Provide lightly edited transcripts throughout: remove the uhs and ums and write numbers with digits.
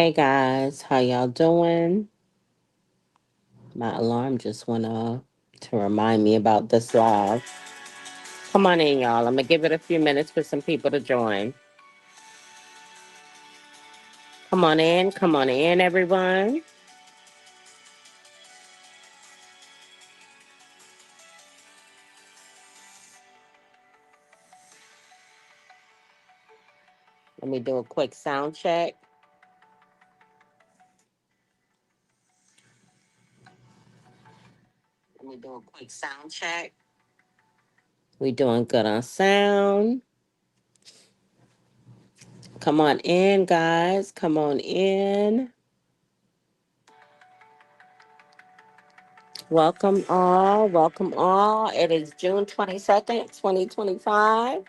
Hey guys, how y'all doing? My alarm just went off to remind me about this live. Come on in, y'all. I'm gonna give it a few minutes for some people to join. Come on in, everyone. Let me do a quick sound check. Let me do a quick sound check. We doing good on sound. Come on in, guys. Come on in. Welcome all. Welcome all. It is June 22nd, 2025.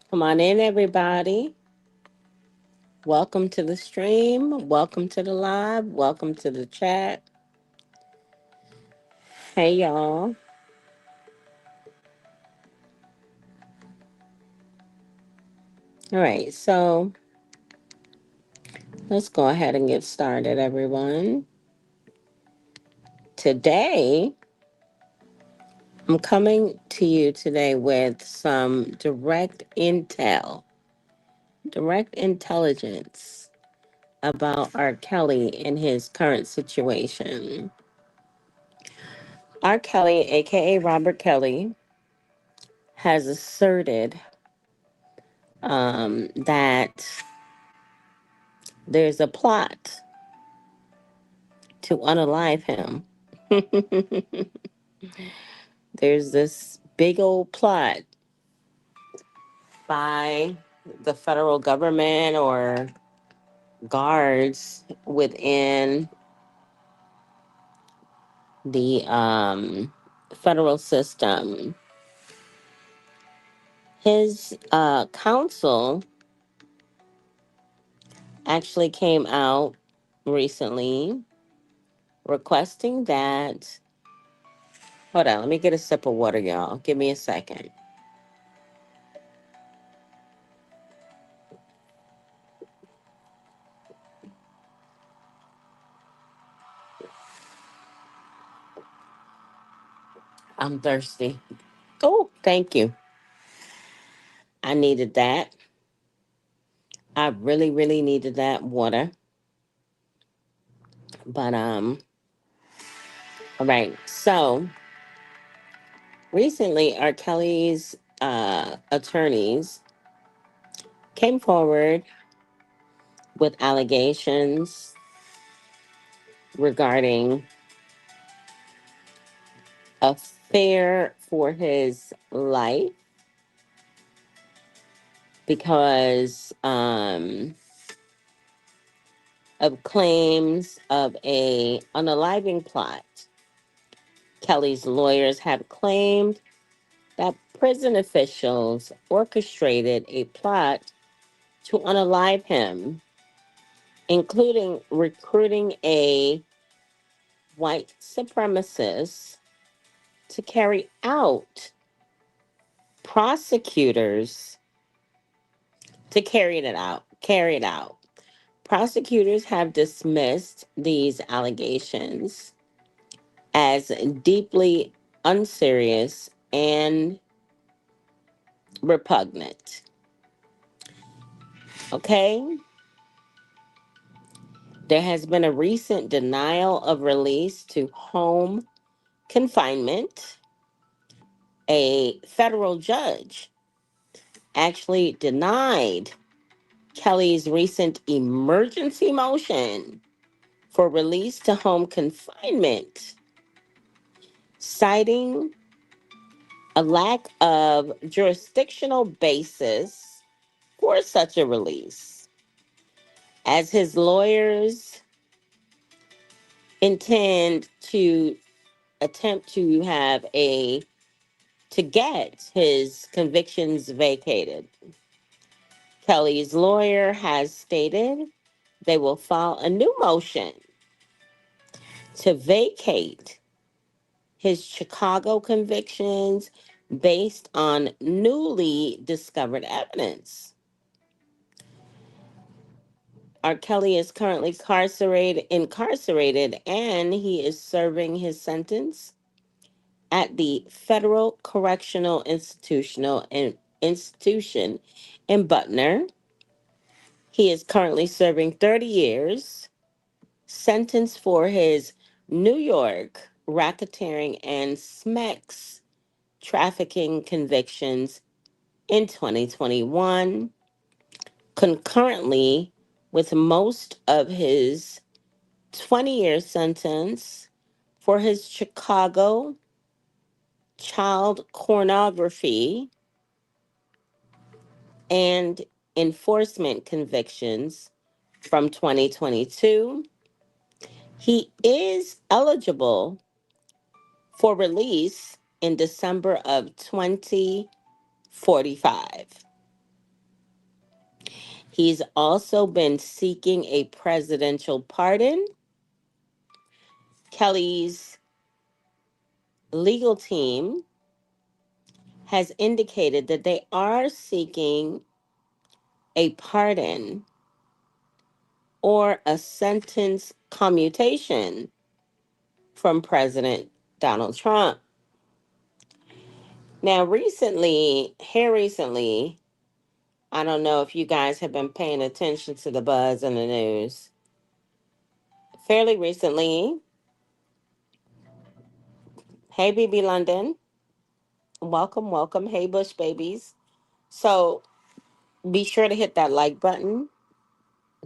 Come on in, everybody. Welcome to the stream. Welcome to the live. Welcome to the chat. Hey, y'all. All right, so let's go ahead and get started, everyone. Today, I'm coming to you today with some direct intelligence about R. Kelly and his current situation. R. Kelly, aka Robert Kelly, has asserted that there's a plot to unalive him. There's this big old plot by the federal government or guards within the federal system. His counsel actually came out recently requesting that. Hold on, let me get a sip of water, y'all. Give me a second. I'm thirsty. Oh, thank you. I needed that. I really, really needed that water. But all right. So recently, R. Kelly's attorneys came forward with allegations regarding a fear for his life because of claims of a unaliving plot. Kelly's lawyers have claimed that prison officials orchestrated a plot to unalive him, including recruiting a white supremacist to carry out prosecutors to carry it out. Prosecutors have dismissed these allegations as deeply unserious and repugnant. Okay? There has been a recent denial of release to home confinement. A federal judge actually denied Kelly's recent emergency motion for release to home confinement, citing a lack of jurisdictional basis for such a release, as his lawyers intend to attempt to get his convictions vacated. Kelly's lawyer has stated they will file a new motion to vacate his Chicago convictions based on newly discovered evidence. R. Kelly is currently incarcerated, and he is serving his sentence at the Federal Correctional Institution in Butner. He is currently serving 30 years, sentenced for his New York racketeering and SMEX trafficking convictions in 2021, concurrently with most of his 20-year sentence for his Chicago child pornography and enforcement convictions from 2022. He is eligible for release in December of 2045. He's also been seeking a presidential pardon. Kelly's legal team has indicated that they are seeking a pardon or a sentence commutation from President Donald Trump. Now, recently, I don't know if you guys have been paying attention to the buzz in the news. Fairly recently, hey, BB London, welcome, welcome. Hey, Bush babies. So be sure to hit that like button.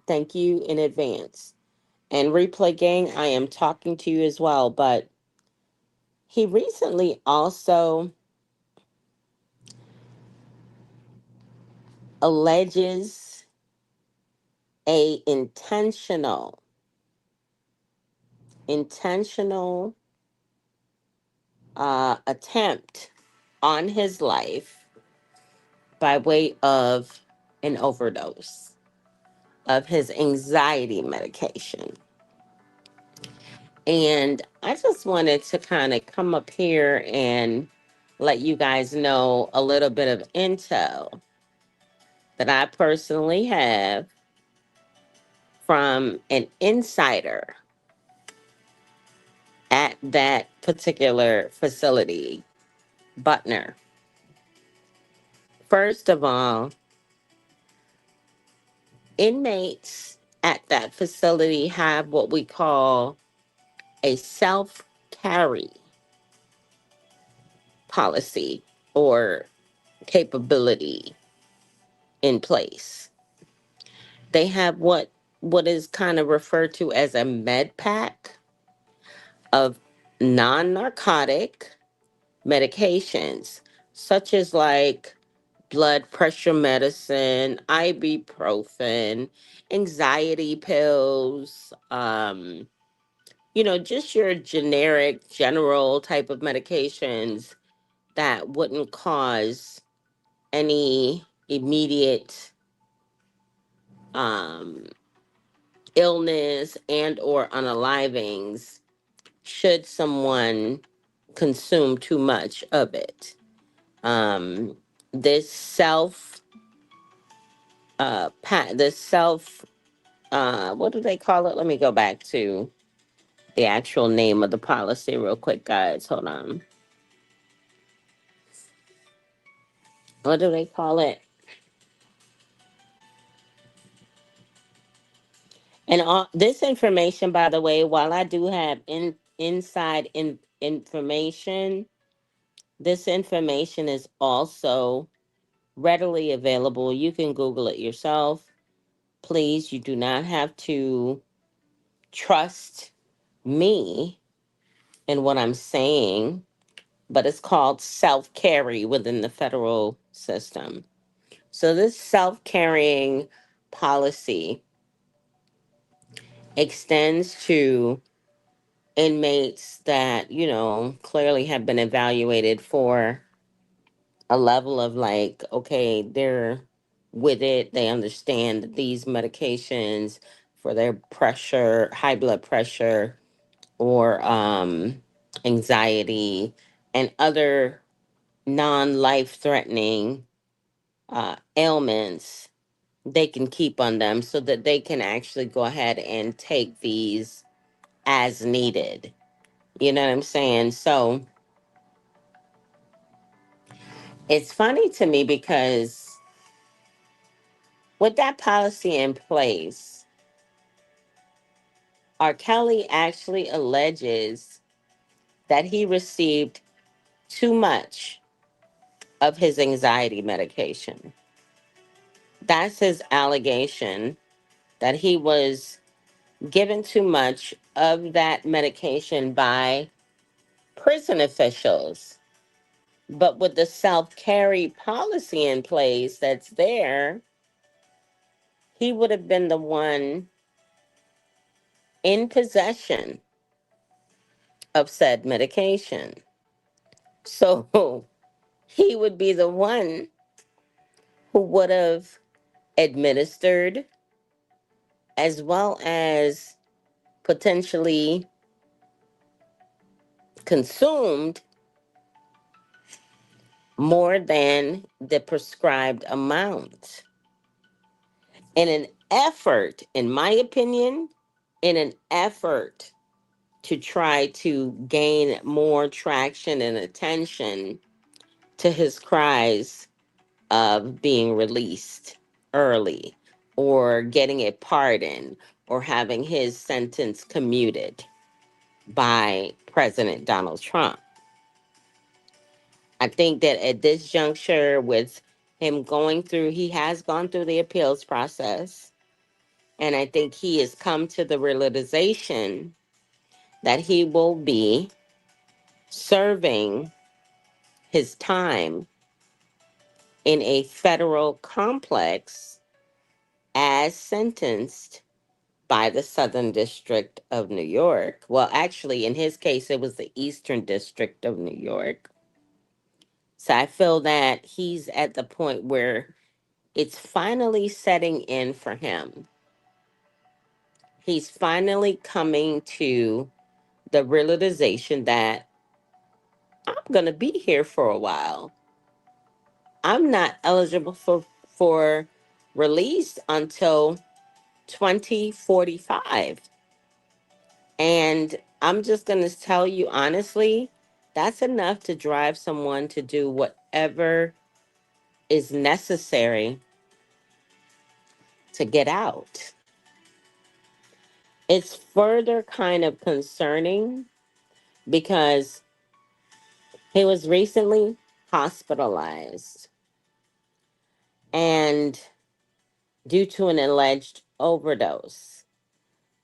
Thank you in advance. And replay gang, I am talking to you as well. But he recently also alleges a intentional attempt on his life by way of an overdose of his anxiety medication. And I just wanted to kind of come up here and let you guys know a little bit of intel that I personally have from an insider at that particular facility, Butner. First of all, inmates at that facility have what we call a self carry policy or capability in place. They have what is kind of referred to as a med pack of non-narcotic medications, such as like blood pressure medicine, ibuprofen, anxiety pills, just your generic, general type of medications that wouldn't cause any immediate um, illness and or unalivings should someone consume too much of it. Um, this self what do they call it? Let me go back to the actual name of the policy real quick, guys. Hold on. What do they call it? And all this information, by the way, while I do have information, this information is also readily available. You can Google it yourself. Please, you do not have to trust me in what I'm saying, but it's called self carry within the federal system. So, this self carrying policy extends to inmates that, clearly have been evaluated for a level of like, okay, they're with it, they understand these medications for their pressure, high blood pressure, or anxiety, and other non life threatening ailments, they can keep on them so that they can actually go ahead and take these as needed. You know what I'm saying? So it's funny to me because with that policy in place, R. Kelly actually alleges that he received too much of his anxiety medication. That's his allegation, that he was given too much of that medication by prison officials. But with the self carry policy in place that's there, he would have been the one in possession of said medication. So he would be the one who would have administered as well as potentially consumed more than the prescribed amount in an effort, in my opinion, in an effort to try to gain more traction and attention to his cries of being released early or getting a pardon or having his sentence commuted by President Donald Trump. I think that at this juncture, with him going through, he has gone through the appeals process. And I think he has come to the realization that he will be serving his time in a federal complex as sentenced by the Southern District of New York. Well, actually, in his case, it was the Eastern District of New York. So I feel that he's at the point where it's finally setting in for him. He's finally coming to the realization that I'm going to be here for a while. I'm not eligible for release until 2045. And I'm just going to tell you honestly, that's enough to drive someone to do whatever is necessary to get out. It's further kind of concerning because he was recently hospitalized and due to an alleged overdose.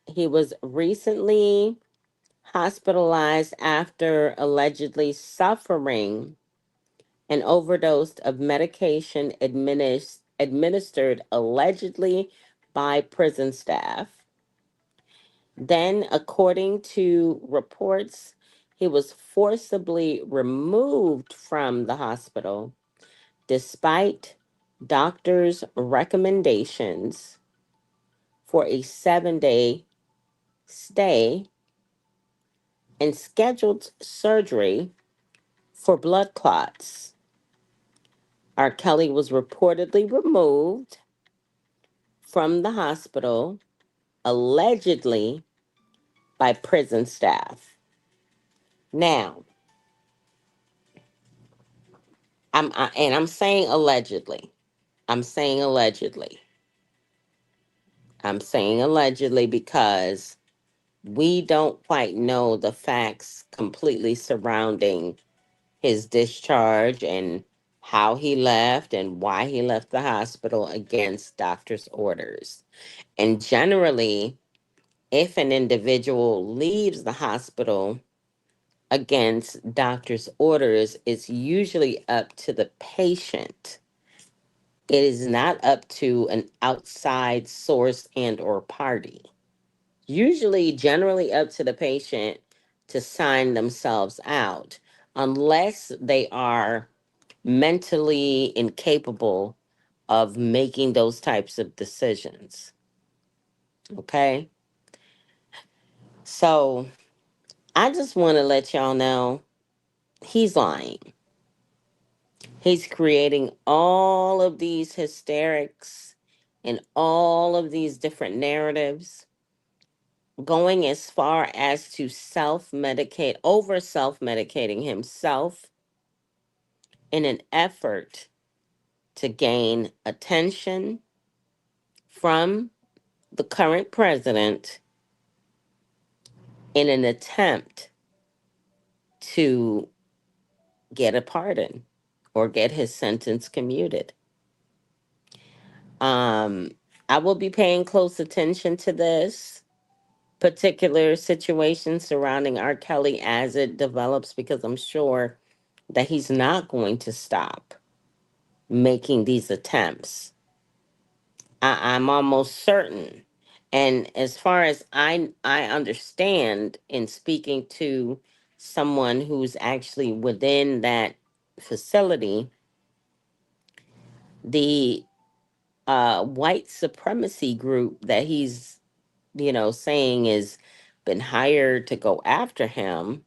He was recently hospitalized after allegedly suffering an overdose of medication administered allegedly by prison staff. Then, according to reports, he was forcibly removed from the hospital despite doctors' recommendations for a 7-day stay and scheduled surgery for blood clots. R. Kelly was reportedly removed from the hospital allegedly by prison staff. Now, and I'm saying allegedly. I'm saying allegedly. I'm saying allegedly because we don't quite know the facts completely surrounding his discharge and how he left and why he left the hospital against doctor's orders. And generally, if an individual leaves the hospital against doctor's orders, it's usually up to the patient. It is not up to an outside source and or party. Usually, generally up to the patient to sign themselves out unless they are mentally incapable of making those types of decisions. Okay? So, I just want to let y'all know he's lying. He's creating all of these hysterics and all of these different narratives, going as far as to self medicating himself in an effort to gain attention from the current president in an attempt to get a pardon or get his sentence commuted. Um, I will be paying close attention to this particular situation surrounding R. Kelly as it develops because I'm sure that he's not going to stop making these attempts. I'm almost certain. And as far as I understand in speaking to someone who's actually within that facility, the white supremacy group that he's, saying is been hired to go after him,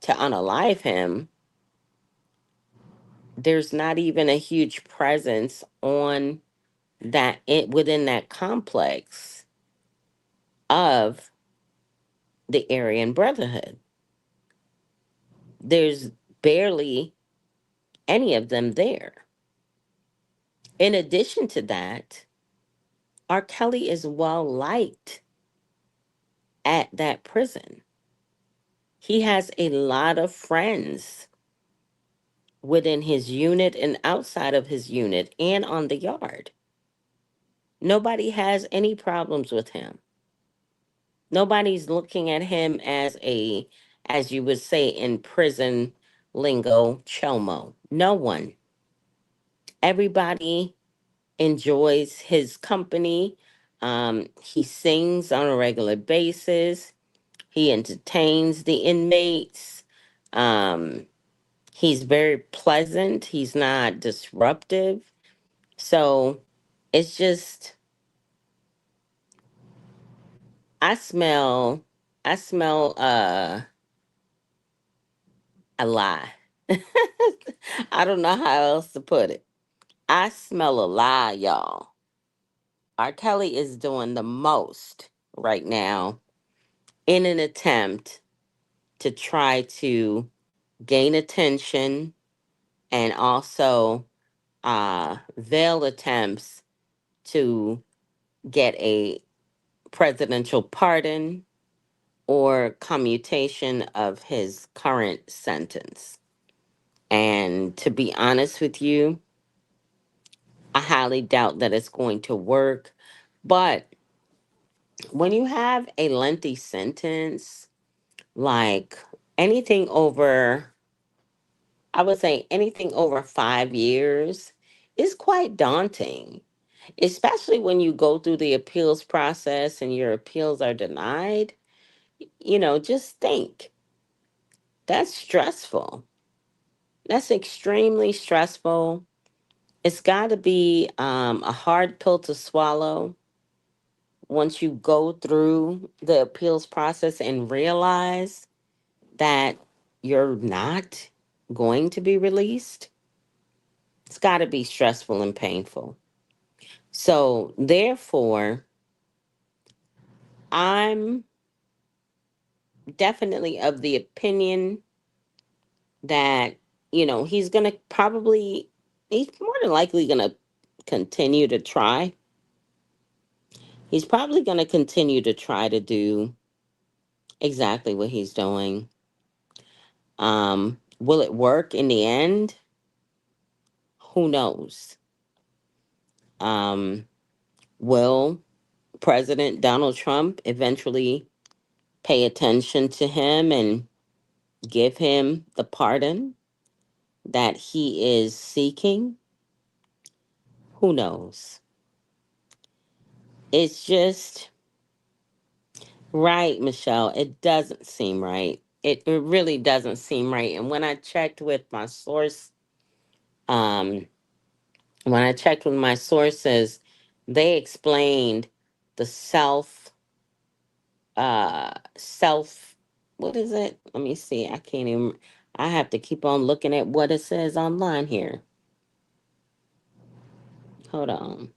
to unalive him, there's not even a huge presence on within that complex of the Aryan Brotherhood. There's barely any of them there. In addition to that, R. Kelly is well liked at that prison. He has a lot of friends within his unit and outside of his unit and on the yard. Nobody has any problems with him. Nobody's looking at him as as you would say in prison lingo, chomo. No one. Everybody enjoys his company. He sings on a regular basis. He entertains the inmates. Um, he's very pleasant. He's not disruptive. So it's just I smell I smell a lie. I don't know how else to put it. I smell a lie, y'all. R. Kelly is doing the most right now in an attempt to try to gain attention and also veil attempts to get a presidential pardon or commutation of his current sentence. And to be honest with you, I highly doubt that it's going to work. But when you have a lengthy sentence, like anything over, I would say anything over 5 years, is quite daunting, especially when you go through the appeals process and your appeals are denied. Just think that's stressful. That's extremely stressful. It's got to be a hard pill to swallow once you go through the appeals process and realize that you're not going to be released. It's got to be stressful and painful. So, therefore, I'm definitely of the opinion that, he's going to probably, he's more than likely going to continue to try. He's probably going to continue to try to do exactly what he's doing. Will it work in the end? Who knows? Um, will President Donald Trump eventually pay attention to him and give him the pardon that he is seeking? Who knows? It's just right, Michelle. It doesn't seem right. It really doesn't seem right. And um, when I checked with my sources, they explained the self, what is it? Let me see. I can't even, I have to keep on looking at what it says online here. Hold on.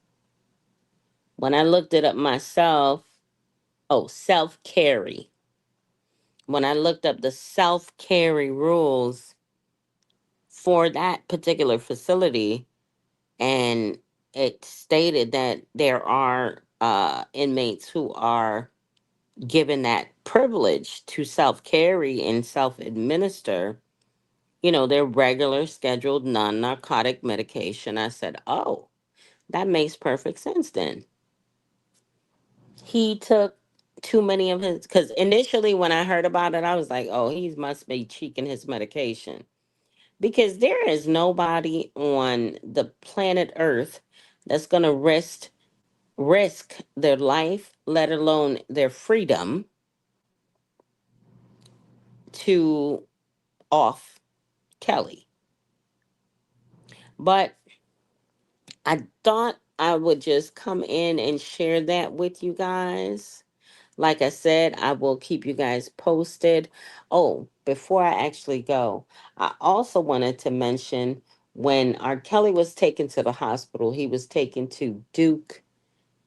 When I looked it up myself, oh, self carry. When I looked up the self carry rules for that particular facility, and it stated that there are inmates who are given that privilege to self carry and self administer, their regular scheduled non narcotic medication. I said, oh, that makes perfect sense then. He took too many of his, because initially when I heard about it, I was like, oh, he must be cheeking his medication. Because there is nobody on the planet Earth that's going to risk their life, let alone their freedom, to off Kelly. But I thought I would just come in and share that with you guys. Like I said, I will keep you guys posted. Oh, before I actually go, I also wanted to mention when R. Kelly was taken to the hospital, he was taken to Duke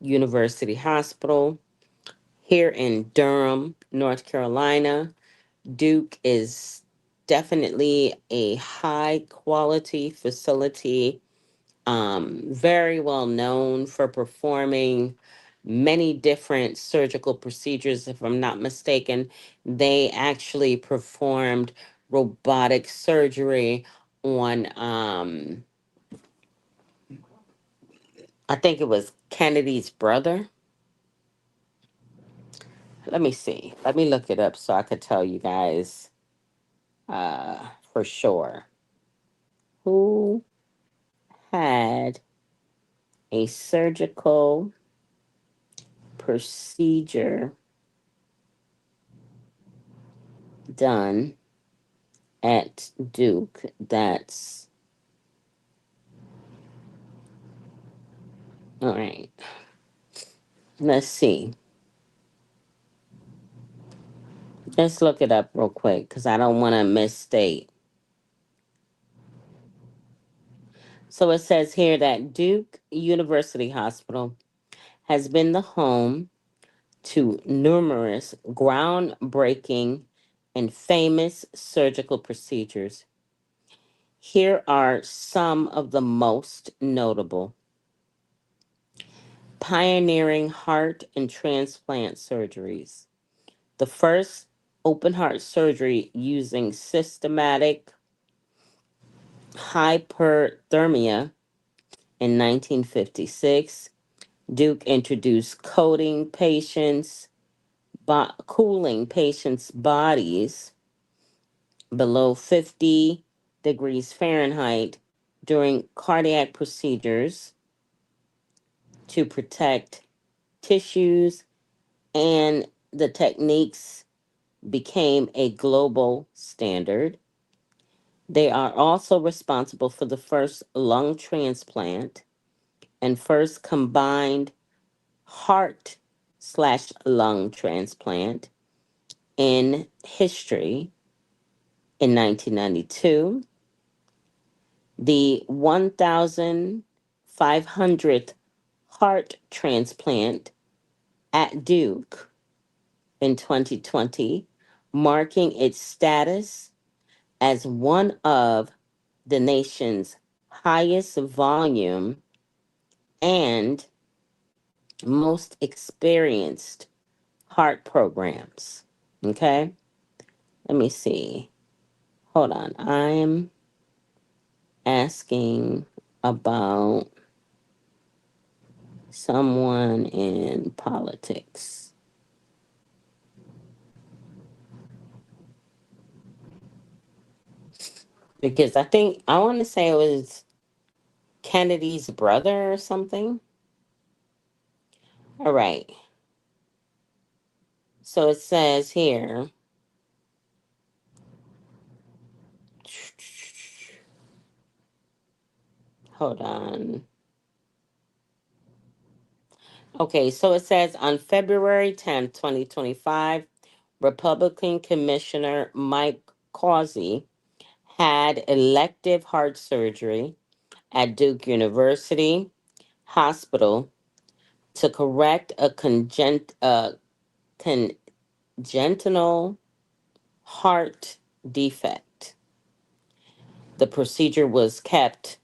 University Hospital here in Durham, North Carolina. Duke is definitely a high quality facility, very well known for performing many different surgical procedures. If I'm not mistaken, they actually performed robotic surgery on, I think it was Kennedy's brother. Let me see. Let me look it up so I could tell you guys for sure who had a surgical procedure done at Duke. That's all right. Let's see. Let's look it up real quick because I don't want to misstate. So it says here that Duke University Hospital has been the home to numerous groundbreaking and famous surgical procedures. Here are some of the most notable: pioneering heart and transplant surgeries. The first open heart surgery using systematic hyperthermia in 1956. Duke introduced cooling patients' bodies below 50 degrees Fahrenheit during cardiac procedures to protect tissues, and the techniques became a global standard. They are also responsible for the first lung transplant and first combined heart slash lung transplant in history in 1992. The 1,500th heart transplant at Duke. in 2020, marking its status as one of the nation's highest volume and most experienced heart programs. Okay, let me see. Hold on. I'm asking about someone in politics because I want to say it was Kennedy's brother or something. All right. So it says here, hold on. Okay, so it says on February 10th, 2025, Republican Commissioner Mike Causey had elective heart surgery at Duke University Hospital to correct a congenital heart defect. The procedure was kept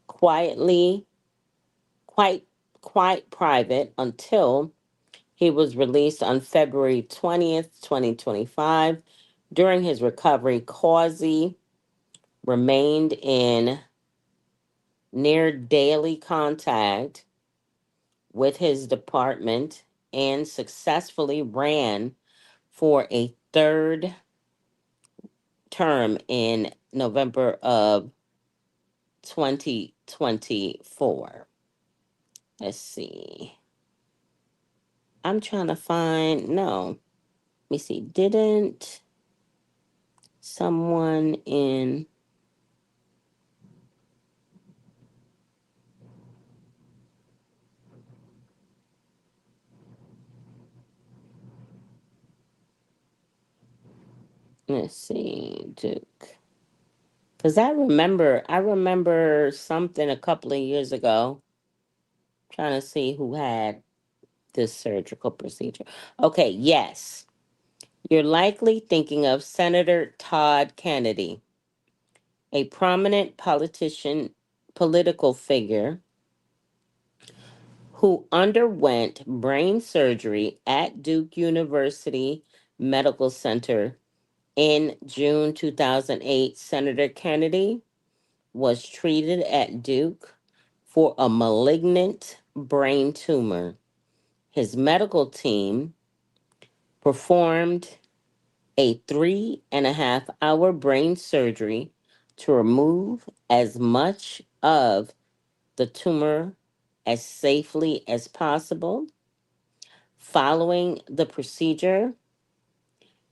quietly, quite, quite private until he was released on February 20th, 2025. During his recovery, Causey remained in near daily contact with his department and successfully ran for a third term in November of 2024. Let's see. I'm trying to find, no, let me see. Didn't someone in, let's see, Duke. Because I remember something a couple of years ago trying to see who had this surgical procedure. Okay, yes. You're likely thinking of Senator Todd Kennedy, a prominent political figure who underwent brain surgery at Duke University Medical Center in June 2008. Senator Kennedy was treated at Duke for a malignant brain tumor. His medical team performed a 3.5 hour brain surgery to remove as much of the tumor as safely as possible. Following the procedure,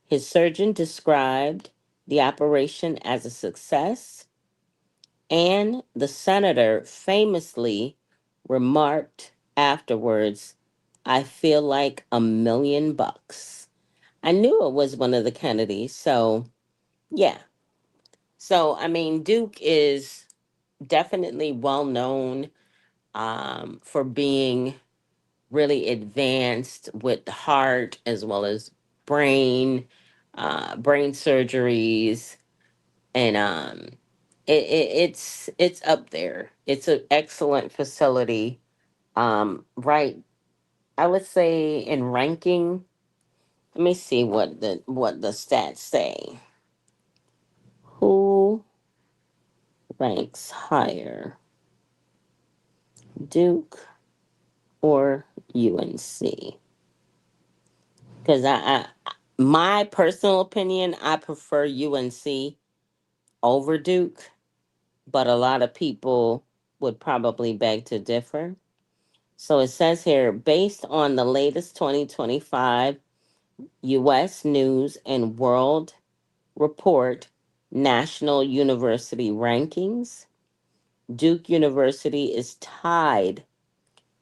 his surgeon described the operation as a success, and the senator famously remarked afterwards, I feel like $1 million. I knew it was one of the Kennedys, so yeah. So, I mean, Duke is definitely well known for being really advanced with the heart as well as brain surgeries, and it's up there. It's an excellent facility. Right, I would say in ranking. Let me see what the stats say. Who ranks higher, Duke or UNC? Because my personal opinion, I prefer UNC over Duke, but a lot of people would probably beg to differ. So it says here, based on the latest 2025 U.S. News and World Report National University Rankings, Duke University is tied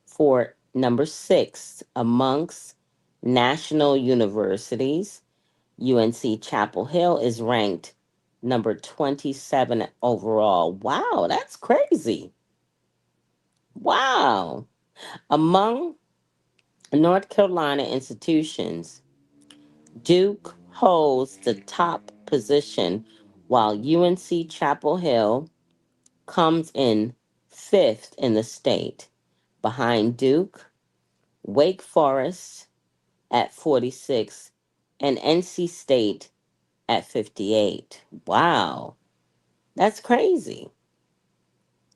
for number six amongst national universities. UNC Chapel Hill is ranked number 27 overall. Wow, that's crazy. Wow. Among North Carolina institutions, Duke holds the top position while UNC Chapel Hill comes in fifth in the state, behind Duke, Wake Forest at 46, and NC State at 58. Wow, that's crazy.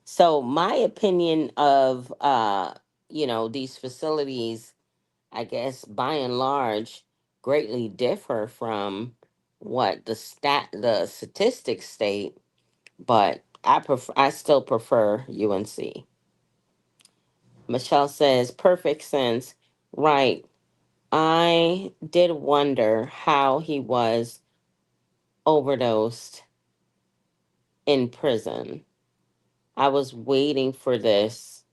So my opinion of these facilities, I guess by and large, greatly differ from what the statistics state, but I still prefer UNC. Michelle says perfect sense. Right. I did wonder how he was overdosed in prison. I was waiting for this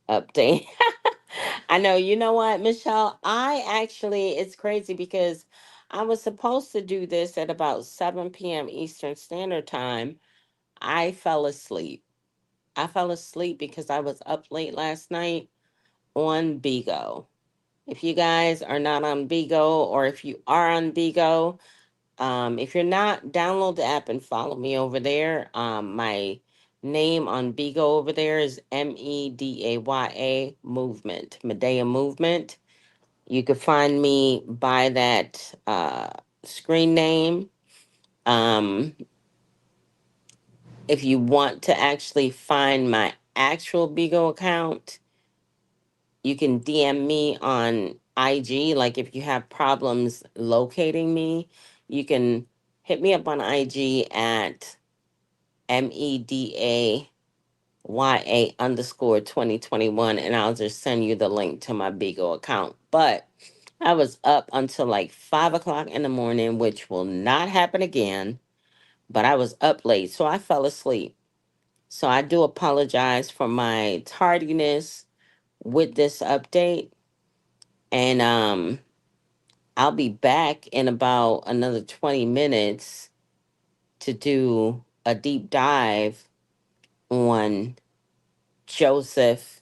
update. I know, you know what, Michelle? It's crazy because I was supposed to do this at about 7 p.m. Eastern Standard Time. I fell asleep. I fell asleep because I was up late last night on Bigo. If you guys are not on Bigo, or if you are on Bigo, if you're not, download the app and follow me over there. My name on Bigo over there is Medaya Movement, Medea Movement. You can find me by that screen name. Um, if you want to actually find my actual Bigo account, you can DM me on IG. Like if you have problems locating me, you can hit me up on IG at MEDAYA_2021, and I'll just send you the link to my Bigo account. But I was up until like 5 o'clock in the morning, which will not happen again. But I was up late, so I fell asleep. So I do apologize for my tardiness with this update. And I'll be back in about another 20 minutes to do a deep dive on Joseph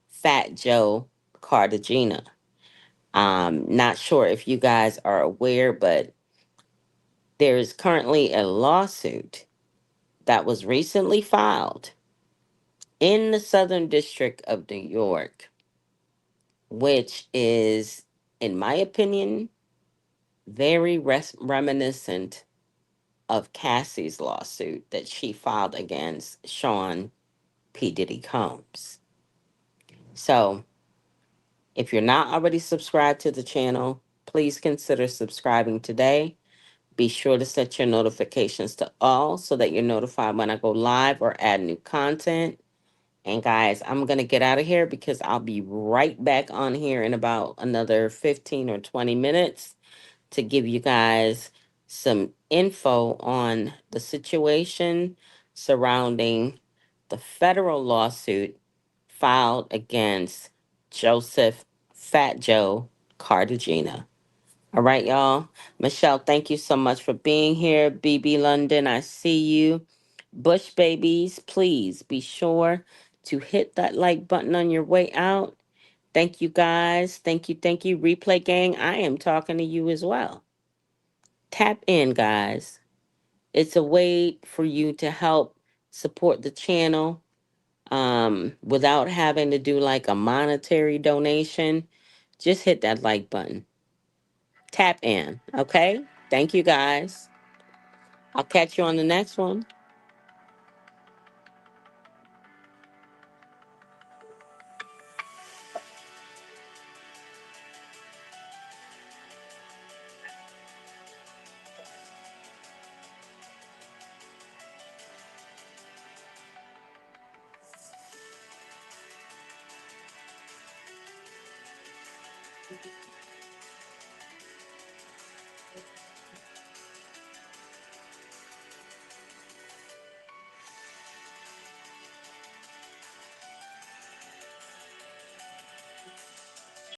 Fat Joe Cartagena. Not sure if you guys are aware, but there is currently a lawsuit that was recently filed in the Southern District of New York, which is, in my opinion, very reminiscent of Cassie's lawsuit that she filed against Sean P. Diddy Combs. So, if you're not already subscribed to the channel, please consider subscribing today. Be sure to set your notifications to all so that you're notified when I go live or add new content. And guys, I'm going to get out of here because I'll be right back on here in about another 15 or 20 minutes to give you guys some info on the situation surrounding the federal lawsuit filed against Joseph Fat Joe Cartagena. All right, y'all. Michelle, thank you so much for being here. BB London, I see you. Bush babies, please be sure to hit that like button on your way out. Thank you guys. Thank you. Thank you. Replay gang, I am talking to you as well. Tap in, guys. It's a way for you to help support the channel without having to do like a monetary donation. Just hit that like button. Tap in. Okay. Thank you guys. I'll catch you on the next one.